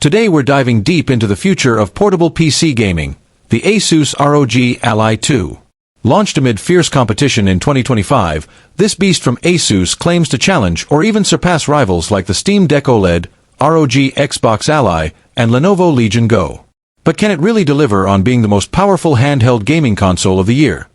Today we're diving deep into the future of portable PC gaming, the ASUS ROG Ally 2. Launched amid fierce competition in 2025, this beast from ASUS claims to challenge or even surpass rivals like the Steam Deck OLED, ROG Xbox Ally, and Lenovo Legion Go. But can it really deliver on being the most powerful handheld gaming console of the year?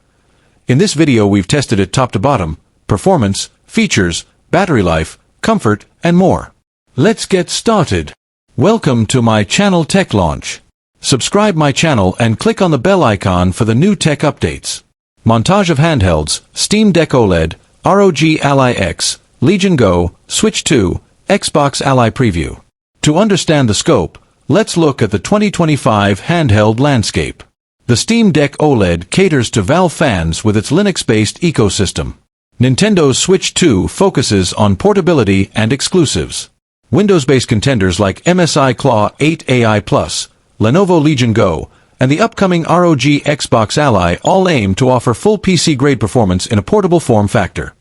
In this video we've tested it top to bottom, performance, features, battery life, comfort, and more. Let's get started. Welcome to my channel Tech Launch. Subscribe my channel and click on the bell icon for the new tech updates. Montage of handhelds, Steam Deck OLED, ROG Ally X, Legion Go, Switch 2, Xbox Ally Preview. To understand the scope, let's look at the 2025 handheld landscape. The Steam Deck OLED caters to Valve fans with its Linux-based ecosystem. Nintendo's Switch 2 focuses on portability and exclusives. Windows-based contenders like MSI Claw 8 AI+, Lenovo Legion Go, and the upcoming ROG Xbox Ally all aim to offer full PC-grade performance in a portable form factor.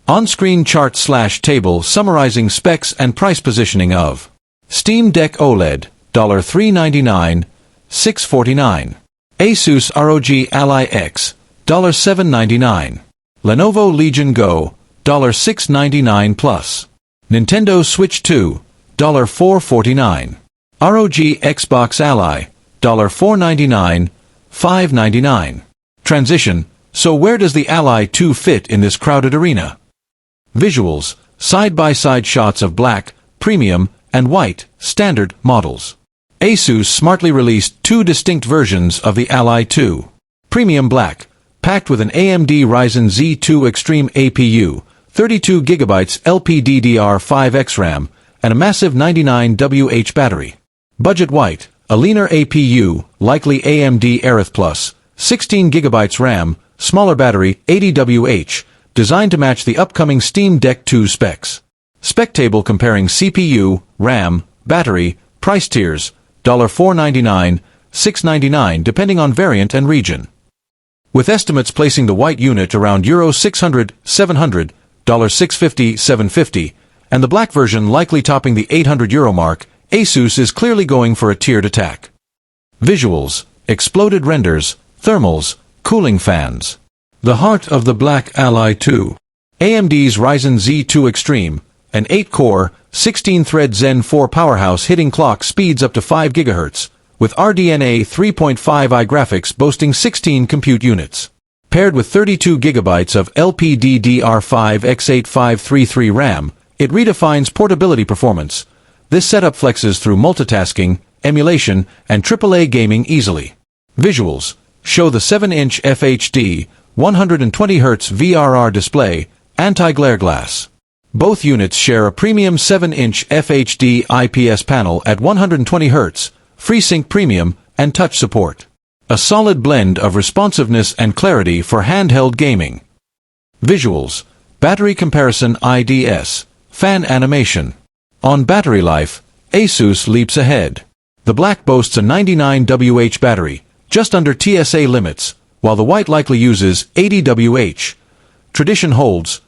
On-screen chart/table summarizing specs and price positioning of Steam Deck OLED, $399, $649. ASUS ROG Ally X, $799. Lenovo Legion Go, $699 plus. Nintendo Switch 2, $449. ROG Xbox Ally, $499, $599. Transition. So where does the Ally 2 fit in this crowded arena? Visuals. Side-by-side shots of black, premium, and white, standard models. ASUS smartly released two distinct versions of the Ally 2. Premium black, packed with an AMD Ryzen Z2 Extreme APU, 32GB LPDDR5X RAM, and a massive 99Wh battery. Budget white, a leaner APU, likely AMD Aerith Plus, 16GB RAM, smaller battery, 80Wh, designed to match the upcoming Steam Deck 2 specs. Spec table comparing CPU, RAM, battery, price tiers, $499, $699 depending on variant and region. With estimates placing the white unit around €600, $700, $650, $750, and the black version likely topping the €800 mark, ASUS is clearly going for a tiered attack. Visuals, exploded renders, thermals, cooling fans. The heart of the black Ally 2. AMD's Ryzen Z2 Extreme, an 8-core, 16-thread Zen 4 powerhouse hitting clock speeds up to 5 GHz, with RDNA 3.5i graphics boasting 16 compute units. Paired with 32GB of LPDDR5X8533 RAM, it redefines portability performance. This setup flexes through multitasking, emulation, and AAA gaming easily. Visuals show the 7-inch FHD, 120Hz VRR display, anti-glare glass. Both units share a premium 7-inch FHD IPS panel at 120Hz, FreeSync Premium, and touch support. A solid blend of responsiveness and clarity for handheld gaming. Visuals, battery comparison IDS, fan animation. On battery life, ASUS leaps ahead. The black boasts a 99Wh battery, just under TSA limits, while the white likely uses 80Wh. Tradition holds,